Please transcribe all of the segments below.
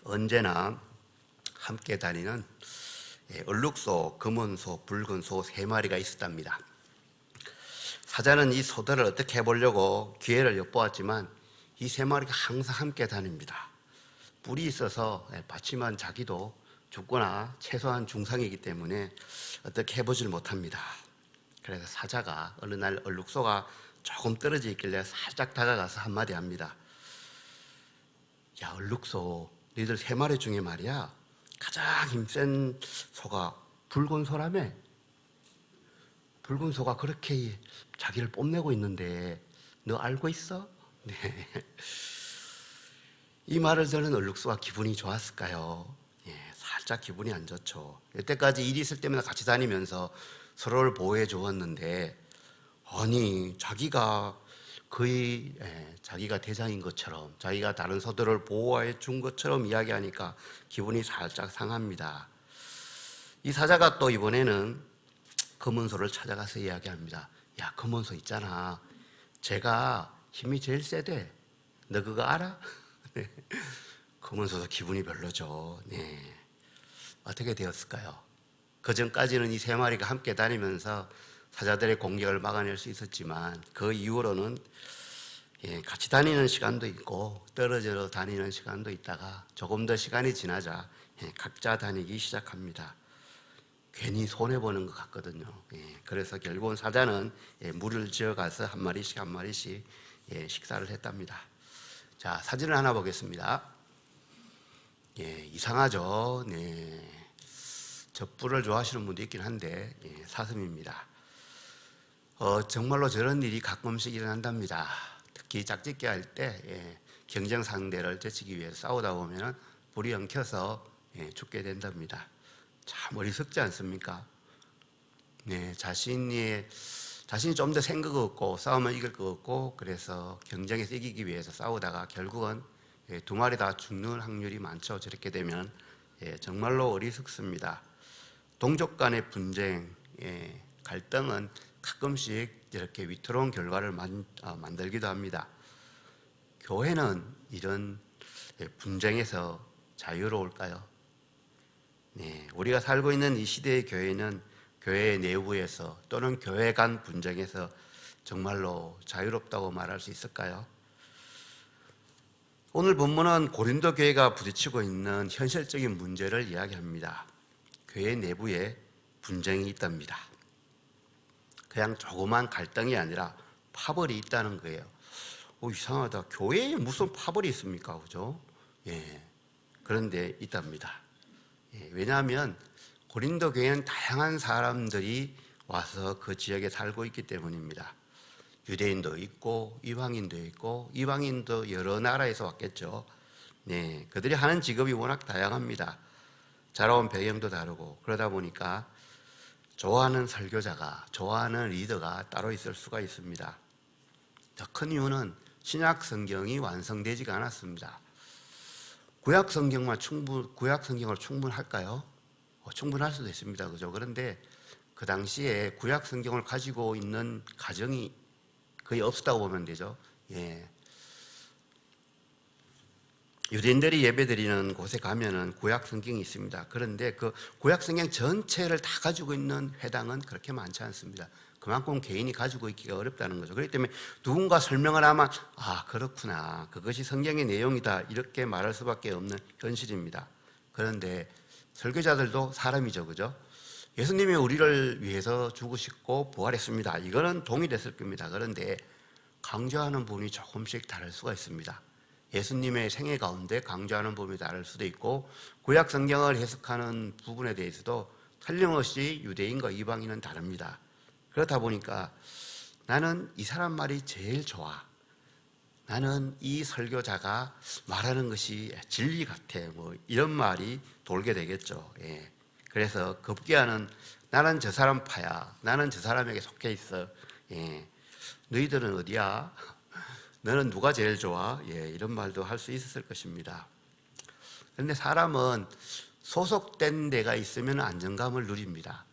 언제나 함께 다니는 얼룩소, 금은소, 붉은소 3마리가 있었답니다. 사자는 이 소들을 어떻게 해보려고 기회를 엿보았지만 이 3마리가 항상 함께 다닙니다. 뿔이 있어서 받치면 자기도 죽거나 최소한 중상이기 때문에 어떻게 해보질 못합니다. 그래서 사자가 어느 날 얼룩소가 조금 떨어져 있길래 살짝 다가가서 한마디 합니다. 야, 얼룩소, 너희들 3마리 중에 말이야 가장 힘센 소가 붉은 소라며? 붉은 소가 그렇게 자기를 뽐내고 있는데 너 알고 있어? 네. 이 말을 들은 얼룩소가 기분이 좋았을까요? 살짝 기분이 안 좋죠. 여태까지 일이 있을 때마다 같이 다니면서 서로를 보호해 주었는데 아니 자기가 거의 자기가 대장인 것처럼 자기가 다른 소들을 보호해 준 것처럼 이야기하니까 기분이 살짝 상합니다. 이 사자가 또 이번에는 검은소를 찾아가서 이야기합니다. 야, 검은소 있잖아, 제가 힘이 제일 세대, 너 그거 알아? 네. 검은소도 기분이 별로죠. 네. 어떻게 되었을까요? 그 전까지는 이 3마리가 함께 다니면서 사자들의 공격을 막아낼 수 있었지만 그 이후로는 같이 다니는 시간도 있고 떨어져 다니는 시간도 있다가 조금 더 시간이 지나자 각자 다니기 시작합니다. 괜히 손해보는 것 같거든요. 그래서 결국은 사자는 물을 지어가서 한 마리씩 식사를 했답니다. 자, 사진을 하나 보겠습니다. 이상하죠. 네. 젖불을 좋아하시는 분도 있긴 한데 사슴입니다. 정말로 저런 일이 가끔씩 일어난답니다. 특히 짝짓기 할 때 경쟁 상대를 제치기 위해서 싸우다 보면 불이 엉켜서 죽게 된답니다. 참 어리석지 않습니까? 네, 자신이 좀 더 센 것 같고 싸우면 이길 것 같고 그래서 경쟁에서 이기기 위해서 싸우다가 결국은 2마리 다 죽는 확률이 많죠. 저렇게 되면 정말로 어리석습니다. 동족 간의 분쟁, 갈등은 가끔씩 이렇게 위태로운 결과를 만들기도 합니다. 교회는 이런 분쟁에서 자유로울까요? 네, 우리가 살고 있는 이 시대의 교회는 교회 내부에서 또는 교회 간 분쟁에서 정말로 자유롭다고 말할 수 있을까요? 오늘 본문은 고린도 교회가 부딪히고 있는 현실적인 문제를 이야기합니다. 교회 내부에 분쟁이 있답니다. 그냥 조그만 갈등이 아니라 파벌이 있다는 거예요. 이상하다. 교회에 무슨 파벌이 있습니까? 그죠? 그런데 있답니다. 왜냐하면 고린도 교회는 다양한 사람들이 와서 그 지역에 살고 있기 때문입니다. 유대인도 있고 이방인도 있고 이방인도 여러 나라에서 왔겠죠. 네, 그들이 하는 직업이 워낙 다양합니다. 자라온 배경도 다르고 그러다 보니까 좋아하는 설교자가, 좋아하는 리더가 따로 있을 수가 있습니다. 더 큰 이유는 신약 성경이 완성되지가 않았습니다. 구약 성경을 충분할까요? 충분할 수도 있습니다. 그죠? 그런데 그 당시에 구약 성경을 가지고 있는 가정이 거의 없었다고 보면 되죠. 유대인들이 예배드리는 곳에 가면은 구약 성경이 있습니다. 그런데 그 구약 성경 전체를 다 가지고 있는 회당은 그렇게 많지 않습니다. 그만큼 개인이 가지고 있기가 어렵다는 거죠. 그렇기 때문에 누군가 설명을 하면 그렇구나, 그것이 성경의 내용이다, 이렇게 말할 수밖에 없는 현실입니다. 그런데 설교자들도 사람이죠. 그죠? 예수님이 우리를 위해서 죽으시고 부활했습니다. 이거는 동일했을 겁니다. 그런데 강조하는 부분이 조금씩 다를 수가 있습니다. 예수님의 생애 가운데 강조하는 부분이 다를 수도 있고 구약 성경을 해석하는 부분에 대해서도 틀림없이 유대인과 이방인은 다릅니다. 그렇다 보니까 나는 이 사람 말이 제일 좋아, 나는 이 설교자가 말하는 것이 진리 같아, 이런 말이 돌게 되겠죠. 그래서 급기야는 나는 저 사람 파야, 나는 저 사람에게 속해 있어, 너희들은 어디야? 너는 누가 제일 좋아? 이런 말도 할 수 있었을 것입니다. 그런데 사람은 소속된 데가 있으면 안정감을 누립니다.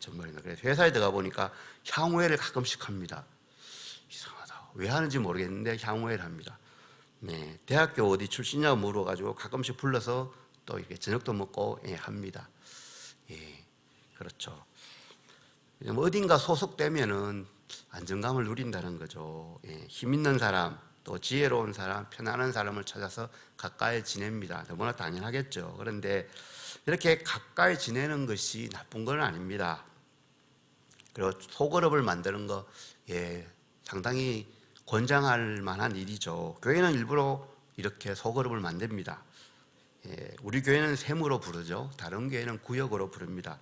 정말입니다. 그래서 회사에 들어가 보니까 향후회를 가끔씩 합니다. 이상하다. 왜 하는지 모르겠는데 향후회를 합니다. 네, 대학교 어디 출신이냐고 물어가지고 가끔씩 불러서 또 이렇게 저녁도 먹고 합니다. 예, 그렇죠. 어딘가 소속되면은 안정감을 누린다는 거죠. 힘 있는 사람, 또 지혜로운 사람, 편안한 사람을 찾아서 가까이 지냅니다. 너무나 당연하겠죠. 그런데 이렇게 가까이 지내는 것이 나쁜 건 아닙니다. 그리고 소그룹을 만드는 거, 상당히 권장할 만한 일이죠. 교회는 일부러 이렇게 소그룹을 만듭니다. 우리 교회는 셈으로 부르죠. 다른 교회는 구역으로 부릅니다.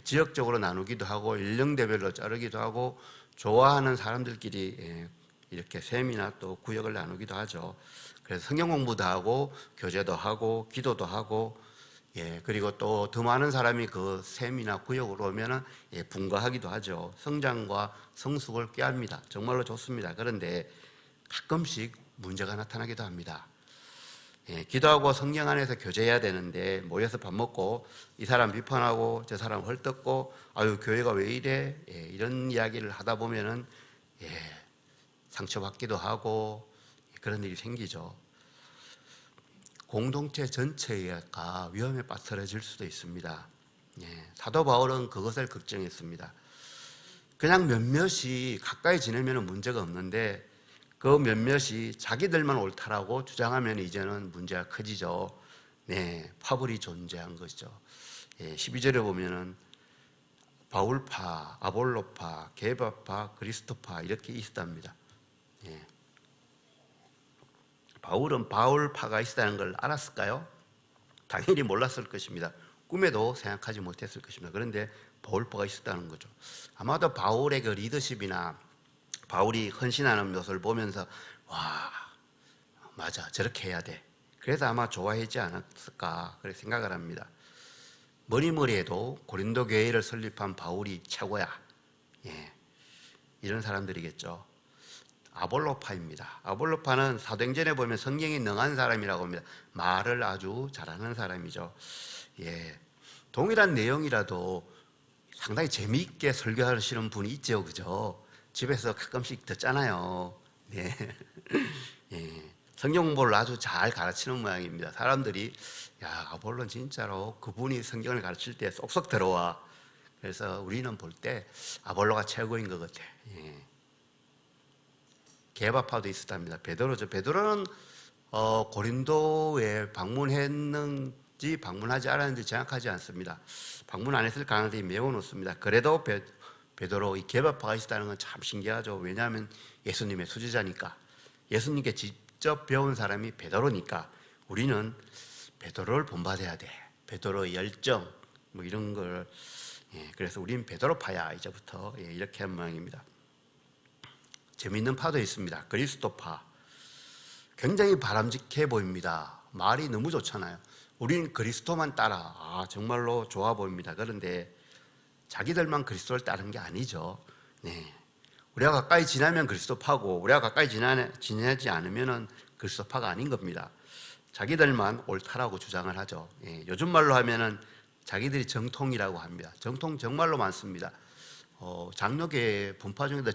지역적으로 나누기도 하고 연령대별로 자르기도 하고 좋아하는 사람들끼리 이렇게 셈이나 또 구역을 나누기도 하죠. 그래서 성경 공부도 하고 교제도 하고 기도도 하고 그리고 또 더 많은 사람이 그 셈이나 구역으로 오면은 분가하기도 하죠. 성장과 성숙을 꾀합니다. 정말로 좋습니다. 그런데 가끔씩 문제가 나타나기도 합니다. 기도하고 성령 안에서 교제해야 되는데 모여서 밥 먹고 이 사람 비판하고 저 사람 헐뜯고 아유 교회가 왜 이래 이런 이야기를 하다 보면은 상처받기도 하고 그런 일이 생기죠. 공동체 전체가 위험에 빠뜨려질 수도 있습니다. 사도 바울은 그것을 걱정했습니다. 그냥 몇몇이 가까이 지내면 문제가 없는데 그 몇몇이 자기들만 옳다라고 주장하면 이제는 문제가 커지죠. 파벌이 존재한 것이죠. 12절에 보면은 바울파, 아볼로파, 게바파, 그리스도파 이렇게 있었답니다. 바울은 바울파가 있었다는 걸 알았을까요? 당연히 몰랐을 것입니다. 꿈에도 생각하지 못했을 것입니다. 그런데 바울파가 있었다는 거죠. 아마도 바울의 그 리더십이나 바울이 헌신하는 모습을 보면서 와 맞아 저렇게 해야 돼. 그래서 아마 좋아하지 않았을까 그렇게 생각을 합니다. 머리머리해도 고린도 교회를 설립한 바울이 최고야. 이런 사람들이겠죠. 아볼로파입니다. 아볼로파는 사도행전에 보면 성경이 능한 사람이라고 합니다. 말을 아주 잘하는 사람이죠. 동일한 내용이라도 상당히 재미있게 설교하시는 분이 있죠, 그죠? 집에서 가끔씩 듣잖아요. 성경 공부를 아주 잘 가르치는 모양입니다. 사람들이 야 아볼로는 진짜로 그분이 성경을 가르칠 때 쏙쏙 들어와. 그래서 우리는 볼 때 아볼로가 최고인 것 같아. 게바파도 있었답니다. 베드로죠. 베드로는 고린도에 방문했는지 방문하지 않았는지 정확하지 않습니다. 방문 안 했을 가능성이 매우 높습니다. 그래도 베드로 이 게바파가 있었다는 건 참 신기하죠. 왜냐하면 예수님의 수제자니까. 예수님께 직접 배운 사람이 베드로니까 우리는 베드로를 본받아야 돼. 베드로의 열정 뭐 이런 걸 그래서 우린 베드로파야 이제부터 이렇게 한 모양입니다. 재미있는 파도 있습니다. 그리스도파. 굉장히 바람직해 보입니다. 말이 너무 좋잖아요. 우린 그리스도만 따라 정말로 좋아 보입니다. 그런데 자기들만 그리스도를 따르는 게 아니죠. 우리가 가까이 지나면 그리스도파고 우리가 가까이 지내지 않으면 그리스도파가 아닌 겁니다. 자기들만 옳다라고 주장을 하죠. 요즘 말로 하면은 자기들이 정통이라고 합니다. 정통 정말로 많습니다. 장로계 분파 중에도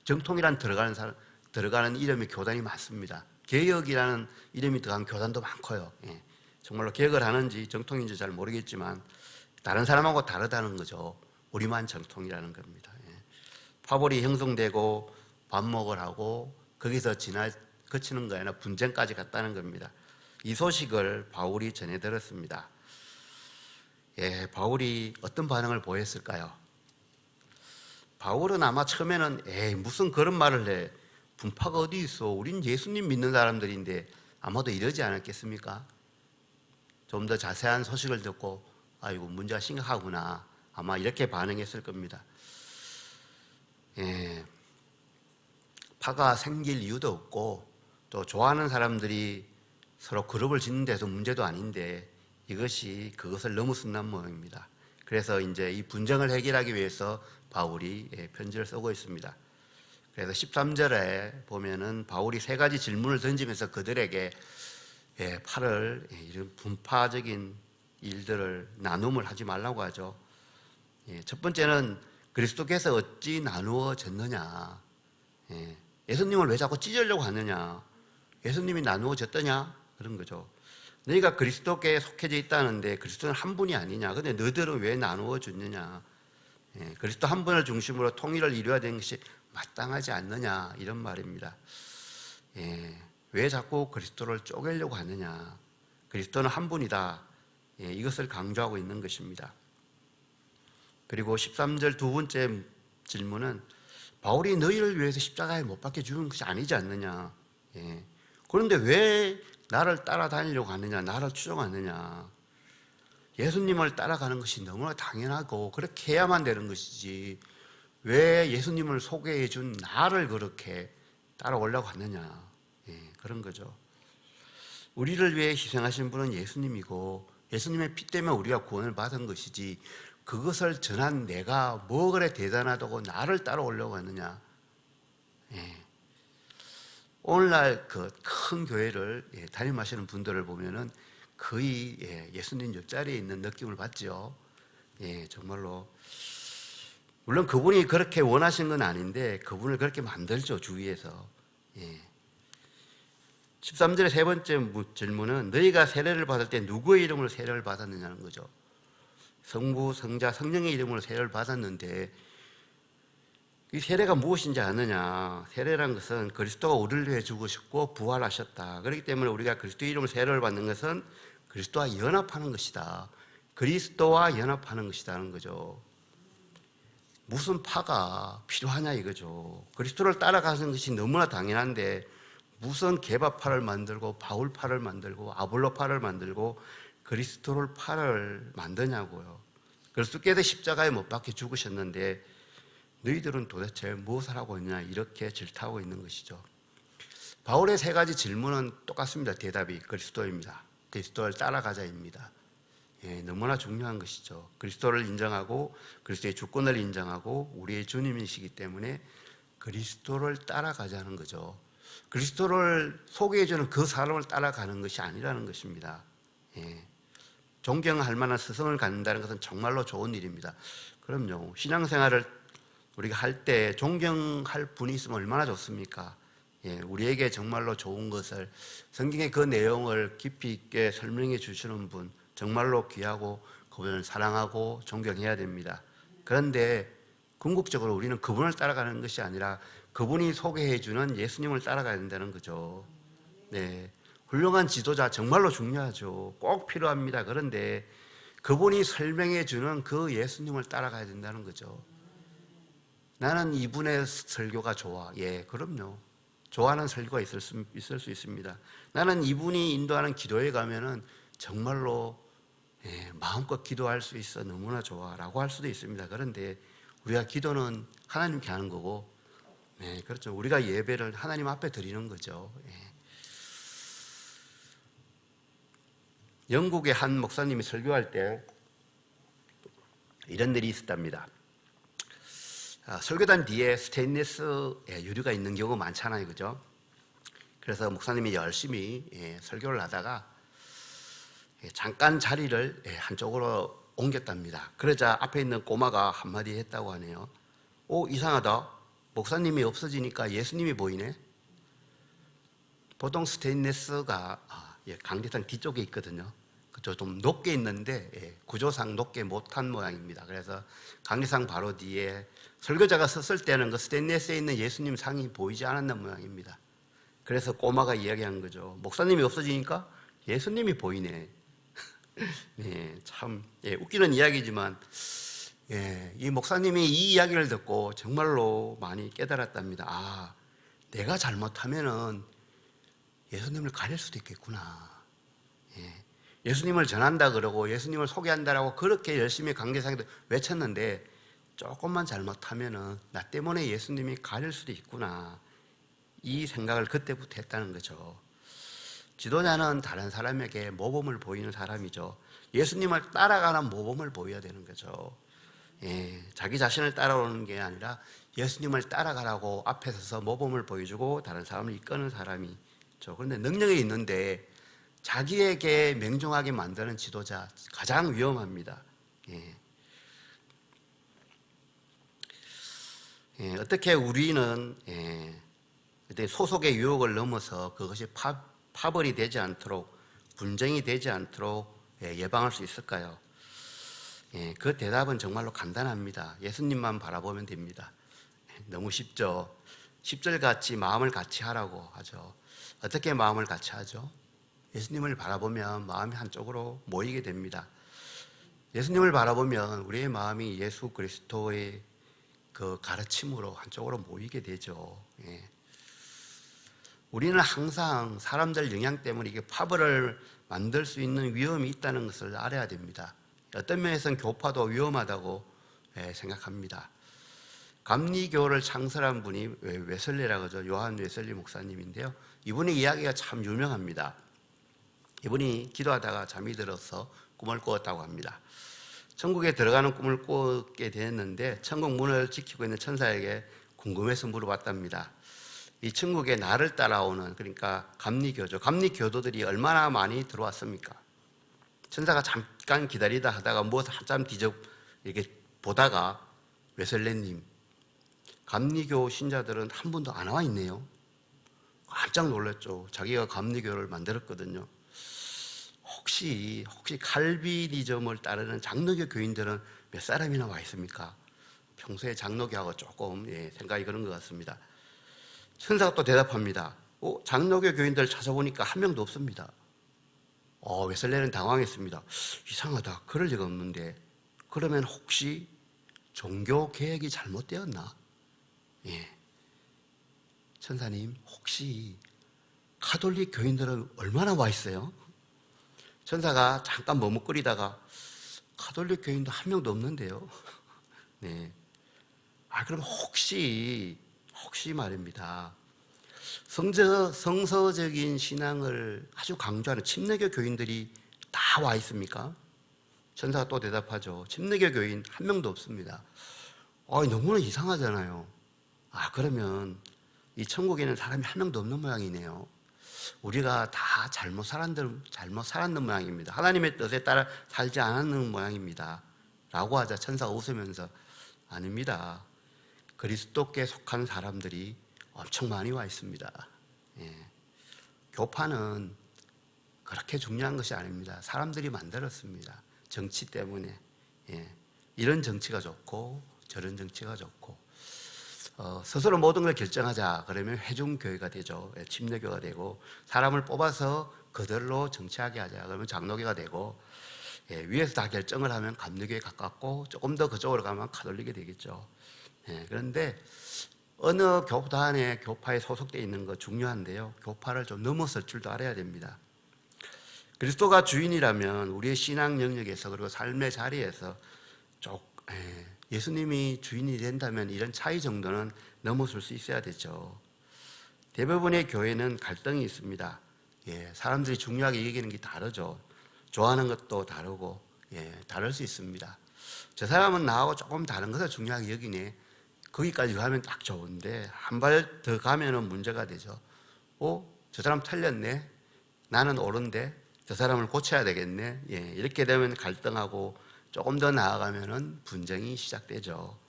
정통이란 들어가는 이름의 교단이 많습니다. 개혁이라는 이름이 들어간 교단도 많고요. 정말로 개혁을 하는지 정통인지 잘 모르겠지만 다른 사람하고 다르다는 거죠. 우리만 정통이라는 겁니다. 파벌이 형성되고 반목을 하고 거기서 거치는 거 아니라 분쟁까지 갔다는 겁니다. 이 소식을 바울이 전해 들었습니다. 바울이 어떤 반응을 보였을까요? 바울은 아마 처음에는 무슨 그런 말을 해. 분파가 어디 있어. 우린 예수님 믿는 사람들인데 아마도 이러지 않았겠습니까? 좀 더 자세한 소식을 듣고 아이고 문제가 심각하구나. 아마 이렇게 반응했을 겁니다. 파가 생길 이유도 없고 또 좋아하는 사람들이 서로 그룹을 짓는 데도 문제도 아닌데 이것이 그것을 넘어선다는 모양입니다. 그래서 이제 이 분쟁을 해결하기 위해서 바울이 편지를 쓰고 있습니다. 그래서 13절에 보면은 바울이 세 가지 질문을 던지면서 그들에게 팔을 이런 분파적인 일들을 나눔을 하지 말라고 하죠. 첫 번째는 그리스도께서 어찌 나누어졌느냐. 예수님을 왜 자꾸 찢으려고 하느냐. 예수님이 나누어졌더냐? 그런 거죠. 너희가 그리스도께 속해져 있다는데 그리스도는 한 분이 아니냐? 근데 너희들은 왜 나누어졌느냐? 예, 그리스도 한 분을 중심으로 통일을 이루어야 되는 것이 마땅하지 않느냐? 이런 말입니다. 예, 왜 자꾸 그리스도를 쪼개려고 하느냐? 그리스도는 한 분이다. 예, 이것을 강조하고 있는 것입니다. 그리고 13절 두 번째 질문은 바울이 너희를 위해서 십자가에 못 박혀 죽은 것이 아니지 않느냐? 예, 그런데 왜 나를 따라다니려고 하느냐? 나를 추종하느냐? 예수님을 따라가는 것이 너무나 당연하고 그렇게 해야만 되는 것이지 왜 예수님을 소개해 준 나를 그렇게 따라오려고 하느냐? 예, 그런 거죠. 우리를 위해 희생하신 분은 예수님이고 예수님의 피 때문에 우리가 구원을 받은 것이지 그것을 전한 내가 뭐 그래 대단하다고 나를 따라오려고 하느냐? 예. 오늘날 그 큰 교회를 담임하시는 분들을 보면은 거의 예수님 옆자리에 있는 느낌을 받죠. 예, 정말로. 물론 그분이 그렇게 원하신 건 아닌데 그분을 그렇게 만들죠, 주위에서. 예. 13절의 세 번째 질문은 너희가 세례를 받을 때 누구의 이름으로 세례를 받았느냐는 거죠. 성부, 성자, 성령의 이름으로 세례를 받았는데 이 세례가 무엇인지 아느냐? 세례란 것은 그리스도가 우리를 위해 죽으셨고 부활하셨다. 그렇기 때문에 우리가 그리스도의 이름으로 세례를 받는 것은 그리스도와 연합하는 것이다. 그리스도와 연합하는 것이라는 거죠. 무슨 파가 필요하냐 이거죠. 그리스도를 따라가는 것이 너무나 당연한데 무슨 게바파를 만들고 바울파를 만들고 아볼로파를 만들고 그리스도를 파를 만드냐고요. 그리스도께서 십자가에 못 박혀 죽으셨는데 너희들은 도대체 무엇을 하고 있냐 이렇게 질타하고 있는 것이죠. 바울의 세 가지 질문은 똑같습니다. 대답이 그리스도입니다. 그리스도를 따라가자입니다. 예, 너무나 중요한 것이죠. 그리스도를 인정하고 그리스도의 주권을 인정하고 우리의 주님이시기 때문에 그리스도를 따라가자는 거죠. 그리스도를 소개해주는 그 사람을 따라가는 것이 아니라는 것입니다. 예. 존경할 만한 스승을 갖는다는 것은 정말로 좋은 일입니다. 그럼요. 신앙생활을 우리가 할 때 존경할 분이 있으면 얼마나 좋습니까? 예, 우리에게 정말로 좋은 것을 성경의 그 내용을 깊이 있게 설명해 주시는 분 정말로 귀하고 그분을 사랑하고 존경해야 됩니다. 그런데 궁극적으로 우리는 그분을 따라가는 것이 아니라 그분이 소개해 주는 예수님을 따라가야 된다는 거죠. 네, 훌륭한 지도자 정말로 중요하죠. 꼭 필요합니다. 그런데 그분이 설명해 주는 그 예수님을 따라가야 된다는 거죠. 나는 이분의 설교가 좋아. 예, 그럼요. 좋아하는 설교가 있을 수 있습니다. 나는 이분이 인도하는 기도에 가면은 정말로 마음껏 기도할 수 있어. 너무나 좋아. 라고 할 수도 있습니다. 그런데 우리가 기도는 하나님께 하는 거고, 그렇죠. 우리가 예배를 하나님 앞에 드리는 거죠. 영국의 한 목사님이 설교할 때 이런 일이 있었답니다. 설교단 뒤에 스테인리스 유리가 있는 경우가 많잖아요. 그죠? 그래서 목사님이 열심히 설교를 하다가 잠깐 자리를 한쪽으로 옮겼답니다. 그러자 앞에 있는 꼬마가 한마디 했다고 하네요. 이상하다. 목사님이 없어지니까 예수님이 보이네. 보통 스테인리스가 강대상 뒤쪽에 있거든요. 그쪽 좀 높게 있는데 구조상 높게 못한 모양입니다. 그래서 강대상 바로 뒤에 설교자가 섰을 때는 그 스테인리스에 있는 예수님 상이 보이지 않았는 모양입니다. 그래서 꼬마가 이야기한 거죠. 목사님이 없어지니까 예수님이 보이네. 네, 참 웃기는 이야기지만 이 목사님이 이 이야기를 듣고 정말로 많이 깨달았답니다. 내가 잘못하면은 예수님을 가릴 수도 있겠구나. 예수님을 전한다 그러고 예수님을 소개한다라고 그렇게 열심히 강대상에도 외쳤는데 조금만 잘못하면은 나 때문에 예수님이 가릴 수도 있구나. 이 생각을 그때부터 했다는 거죠. 지도자는 다른 사람에게 모범을 보이는 사람이죠. 예수님을 따라가는 모범을 보여야 되는 거죠. 자기 자신을 따라오는 게 아니라 예수님을 따라가라고 앞에 서서 모범을 보여주고 다른 사람을 이끄는 사람이죠. 그런데 능력이 있는데 자기에게 명종하게 만드는 지도자 가장 위험합니다. 어떻게 우리는 그때 소속의 유혹을 넘어서 그것이 파벌이 되지 않도록, 분쟁이 되지 않도록 예방할 수 있을까요? 그 대답은 정말로 간단합니다. 예수님만 바라보면 됩니다. 너무 쉽죠. 10절 같이 마음을 같이 하라고 하죠. 어떻게 마음을 같이 하죠? 예수님을 바라보면 마음이 한쪽으로 모이게 됩니다. 예수님을 바라보면 우리의 마음이 예수 그리스도의 그 가르침으로 한쪽으로 모이게 되죠. 우리는 항상 사람들 영향 때문에 이게 파벌을 만들 수 있는 위험이 있다는 것을 알아야 됩니다. 어떤 면에서는 교파도 위험하다고 생각합니다. 감리교를 창설한 분이 웨슬리라고 하죠. 요한 웨슬리 목사님인데요. 이분의 이야기가 참 유명합니다. 이분이 기도하다가 잠이 들어서 꿈을 꾸었다고 합니다. 천국에 들어가는 꿈을 꾸게 되었는데 천국 문을 지키고 있는 천사에게 궁금해서 물어봤답니다. 이 천국에 나를 따라오는, 그러니까 감리교죠. 감리교도들이 얼마나 많이 들어왔습니까? 천사가 잠깐 기다리다 하다가 무엇을 한참 이렇게 보다가 웨슬레님, 감리교 신자들은 한 분도 안 와 있네요. 깜짝 놀랐죠. 자기가 감리교를 만들었거든요. 혹시 칼비니즘을 따르는 장로교 교인들은 몇 사람이나 와 있습니까? 평소에 장로교하고 조금 생각이 그런 것 같습니다. 천사가 또 대답합니다. 장로교 교인들 찾아보니까 한 명도 없습니다. 웨슬레는 당황했습니다. 이상하다. 그럴 리가 없는데. 그러면 혹시 종교 계획이 잘못되었나? 천사님, 혹시 가톨릭 교인들은 얼마나 와 있어요? 천사가 잠깐 머뭇거리다가 가톨릭 교인도 한 명도 없는데요. 그럼 혹시 말입니다. 성서적인 신앙을 아주 강조하는 침례교 교인들이 다 와 있습니까? 천사가 또 대답하죠. 침례교 교인 한 명도 없습니다. 너무나 이상하잖아요. 그러면 이 천국에는 사람이 한 명도 없는 모양이네요. 우리가 다 잘못 살았는 모양입니다. 하나님의 뜻에 따라 살지 않았는 모양입니다. 라고 하자 천사가 웃으면서 아닙니다. 그리스도께 속한 사람들이 엄청 많이 와 있습니다. 교파는 그렇게 중요한 것이 아닙니다. 사람들이 만들었습니다. 정치 때문에. 이런 정치가 좋고 저런 정치가 좋고 스스로 모든 걸 결정하자 그러면 회중교회가 되죠. 침례교가 되고, 사람을 뽑아서 그들로 정치하게 하자 그러면 장로교가 되고, 위에서 다 결정을 하면 감리교에 가깝고, 조금 더 그쪽으로 가면 가톨릭이 되겠죠. 그런데 어느 교단의 교파에 소속되어 있는 거 중요한데요. 교파를 좀 넘어설 줄도 알아야 됩니다. 그리스도가 주인이라면 우리의 신앙 영역에서, 그리고 삶의 자리에서 예수님이 주인이 된다면 이런 차이 정도는 넘어설 수 있어야 되죠. 대부분의 교회는 갈등이 있습니다. 사람들이 중요하게 여기는 게 다르죠. 좋아하는 것도 다르고, 다를 수 있습니다. 저 사람은 나하고 조금 다른 것을 중요하게 여기네. 거기까지 가면 딱 좋은데 한 발 더 가면은 문제가 되죠. 저 사람 틀렸네. 나는 옳은데 저 사람을 고쳐야 되겠네. 이렇게 되면 갈등하고, 조금 더 나아가면은 분쟁이 시작되죠.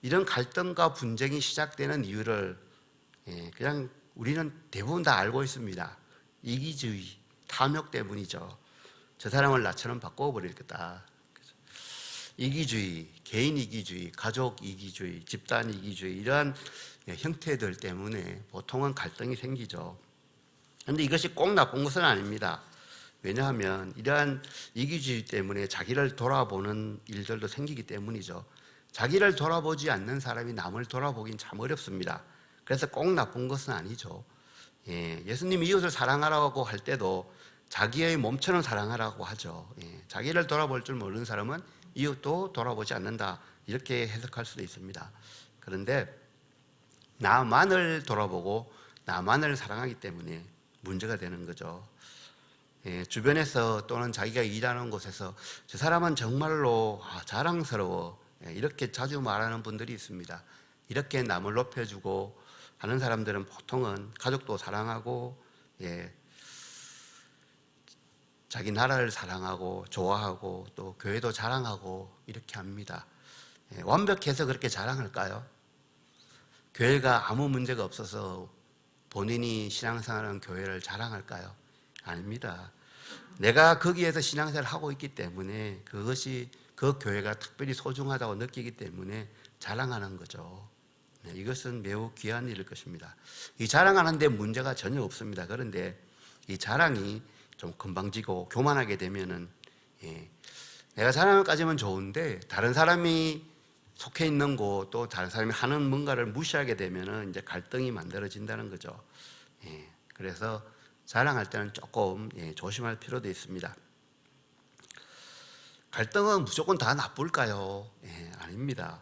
이런 갈등과 분쟁이 시작되는 이유를 그냥 우리는 대부분 다 알고 있습니다. 이기주의, 탐욕 때문이죠. 저 사람을 나처럼 바꿔버릴 거다. 이기주의, 개인 이기주의, 가족 이기주의, 집단 이기주의, 이러한 형태들 때문에 보통은 갈등이 생기죠. 그런데 이것이 꼭 나쁜 것은 아닙니다. 왜냐하면 이러한 이기주의 때문에 자기를 돌아보는 일들도 생기기 때문이죠. 자기를 돌아보지 않는 사람이 남을 돌아보긴 참 어렵습니다. 그래서 꼭 나쁜 것은 아니죠. 예수님이 이웃을 사랑하라고 할 때도 자기의 몸처럼 사랑하라고 하죠. 자기를 돌아볼 줄 모르는 사람은 이웃도 돌아보지 않는다, 이렇게 해석할 수도 있습니다. 그런데 나만을 돌아보고 나만을 사랑하기 때문에 문제가 되는 거죠. 주변에서 또는 자기가 일하는 곳에서 저 사람은 정말로 자랑스러워, 이렇게 자주 말하는 분들이 있습니다. 이렇게 남을 높여주고 하는 사람들은 보통은 가족도 사랑하고, 자기 나라를 사랑하고 좋아하고 또 교회도 자랑하고 이렇게 합니다. 완벽해서 그렇게 자랑할까요? 교회가 아무 문제가 없어서 본인이 신앙생활하는 교회를 자랑할까요? 아닙니다. 내가 거기에서 신앙생활을 하고 있기 때문에 그것이 그 교회가 특별히 소중하다고 느끼기 때문에 자랑하는 거죠. 이것은 매우 귀한 일일 것입니다. 이 자랑하는 데 문제가 전혀 없습니다. 그런데 이 자랑이 좀 건방지고 교만하게 되면은 내가 자랑까지면 좋은데 다른 사람이 속해 있는 곳 또 다른 사람이 하는 뭔가를 무시하게 되면은 이제 갈등이 만들어진다는 거죠. 그래서 자랑할 때는 조금 조심할 필요도 있습니다. 갈등은 무조건 다 나쁠까요? 아닙니다.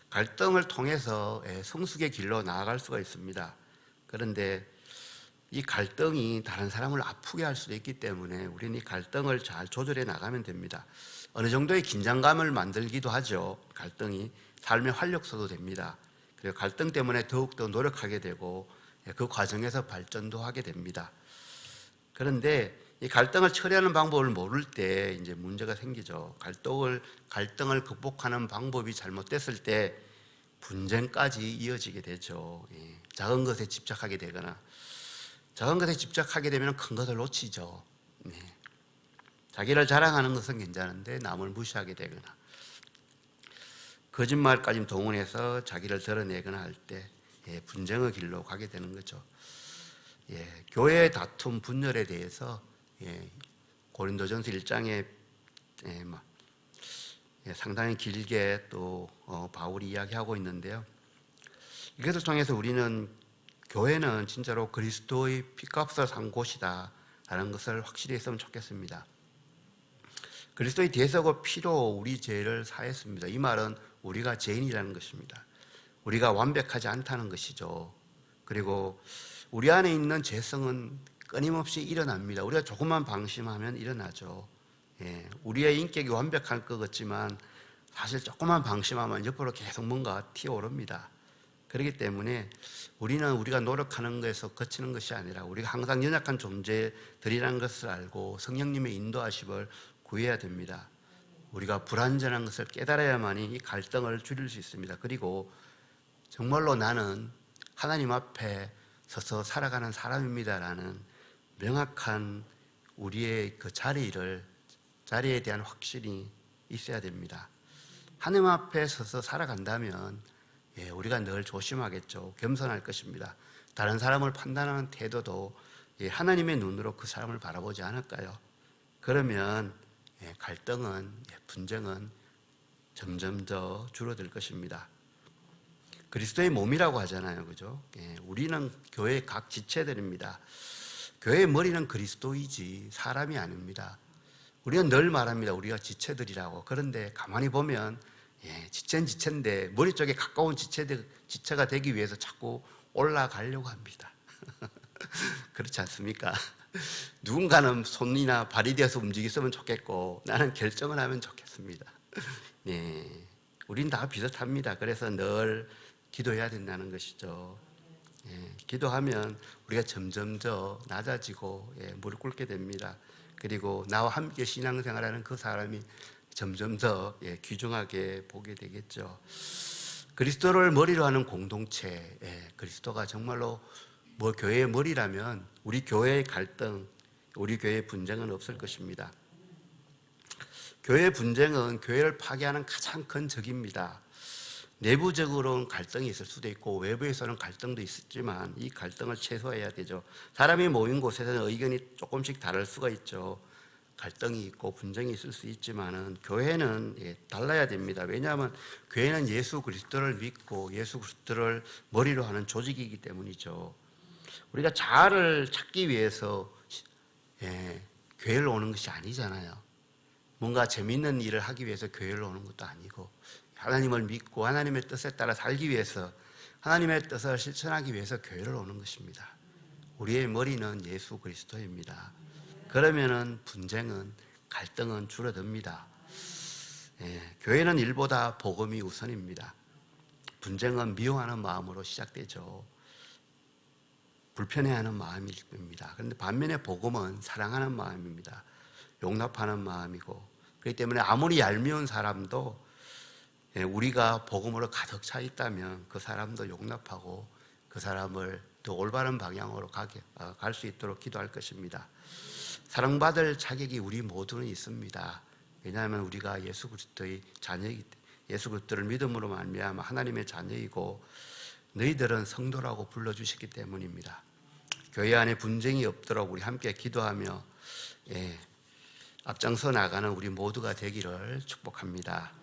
갈등을 통해서 성숙의 길로 나아갈 수가 있습니다. 그런데 이 갈등이 다른 사람을 아프게 할 수도 있기 때문에 우리는 이 갈등을 잘 조절해 나가면 됩니다. 어느 정도의 긴장감을 만들기도 하죠. 갈등이 삶의 활력소도 됩니다. 그리고 갈등 때문에 더욱더 노력하게 되고 그 과정에서 발전도 하게 됩니다. 그런데 이 갈등을 처리하는 방법을 모를 때 이제 문제가 생기죠. 갈등을 극복하는 방법이 잘못됐을 때 분쟁까지 이어지게 되죠. 작은 것에 집착하게 되거나 작은 것에 집착하게 되면 큰 것을 놓치죠. 자기를 자랑하는 것은 괜찮은데 남을 무시하게 되거나 거짓말까지 동원해서 자기를 드러내거나 할 때 분쟁의 길로 가게 되는 거죠. 교회의 다툼, 분열에 대해서 고린도전서 1장에 상당히 길게 또 바울이 이야기하고 있는데요. 이것을 통해서 우리는 교회는 진짜로 그리스도의 피값을 산 곳이다 라는 것을 확실히 했으면 좋겠습니다. 그리스도의 대속의 피로 우리 죄를 사했습니다. 이 말은 우리가 죄인이라는 것입니다. 우리가 완벽하지 않다는 것이죠. 그리고 우리 안에 있는 죄성은 끊임없이 일어납니다. 우리가 조금만 방심하면 일어나죠. 우리의 인격이 완벽할 것 같지만 사실 조금만 방심하면 옆으로 계속 뭔가 튀어오릅니다. 그렇기 때문에 우리는 우리가 노력하는 것에서 그치는 것이 아니라 우리가 항상 연약한 존재들이라는 것을 알고 성령님의 인도하심을 구해야 됩니다. 우리가 불완전한 것을 깨달아야만이 이 갈등을 줄일 수 있습니다. 그리고 정말로 나는 하나님 앞에 서서 살아가는 사람입니다라는 명확한 우리의 그 자리에 대한 확신이 있어야 됩니다. 하나님 앞에 서서 살아간다면 우리가 늘 조심하겠죠. 겸손할 것입니다. 다른 사람을 판단하는 태도도 하나님의 눈으로 그 사람을 바라보지 않을까요? 그러면 갈등은, 분쟁은 점점 더 줄어들 것입니다. 그리스도의 몸이라고 하잖아요. 그죠? 우리는 교회의 각 지체들입니다. 교회의 머리는 그리스도이지 사람이 아닙니다. 우리는 늘 말합니다. 우리가 지체들이라고. 그런데 가만히 보면 지체는 지체인데 머리 쪽에 가까운 지체가 되기 위해서 자꾸 올라가려고 합니다. 그렇지 않습니까? 누군가는 손이나 발이 되어서 움직였으면 좋겠고 나는 결정을 하면 좋겠습니다. 우린 다 비슷합니다. 그래서 늘 기도해야 된다는 것이죠. 기도하면 우리가 점점 더 낮아지고 무릎 꿇게 됩니다. 그리고 나와 함께 신앙생활하는 그 사람이 점점 더 귀중하게 보게 되겠죠. 그리스도를 머리로 하는 공동체, 그리스도가 정말로 교회의 머리라면 우리 교회의 갈등, 우리 교회의 분쟁은 없을 것입니다. 교회의 분쟁은 교회를 파괴하는 가장 큰 적입니다. 내부적으로는 갈등이 있을 수도 있고 외부에서는 갈등도 있지만 이 갈등을 최소화해야 되죠. 사람이 모인 곳에서는 의견이 조금씩 다를 수가 있죠. 갈등이 있고 분쟁이 있을 수 있지만은 교회는 달라야 됩니다. 왜냐하면 교회는 예수 그리스도를 믿고 예수 그리스도를 머리로 하는 조직이기 때문이죠. 우리가 자아를 찾기 위해서 교회를 오는 것이 아니잖아요. 뭔가 재미있는 일을 하기 위해서 교회를 오는 것도 아니고 하나님을 믿고 하나님의 뜻에 따라 살기 위해서 하나님의 뜻을 실천하기 위해서 교회를 오는 것입니다. 우리의 머리는 예수 그리스도입니다. 그러면은 분쟁은 갈등은 줄어듭니다. 교회는 일보다 복음이 우선입니다. 분쟁은 미워하는 마음으로 시작되죠. 불편해하는 마음입니다. 그런데 반면에 복음은 사랑하는 마음입니다. 용납하는 마음이고 그렇기 때문에 아무리 얄미운 사람도 우리가 복음으로 가득 차 있다면 그 사람도 용납하고 그 사람을 더 올바른 방향으로 갈 수 있도록 기도할 것입니다. 사랑받을 자격이 우리 모두는 있습니다. 왜냐하면 우리가 예수 그리스도의 자녀이기 때문에, 예수 그리스도를 믿음으로 말미암아 하나님의 자녀이고 너희들은 성도라고 불러주셨기 때문입니다. 교회 안에 분쟁이 없도록 우리 함께 기도하며 앞장서 나가는 우리 모두가 되기를 축복합니다.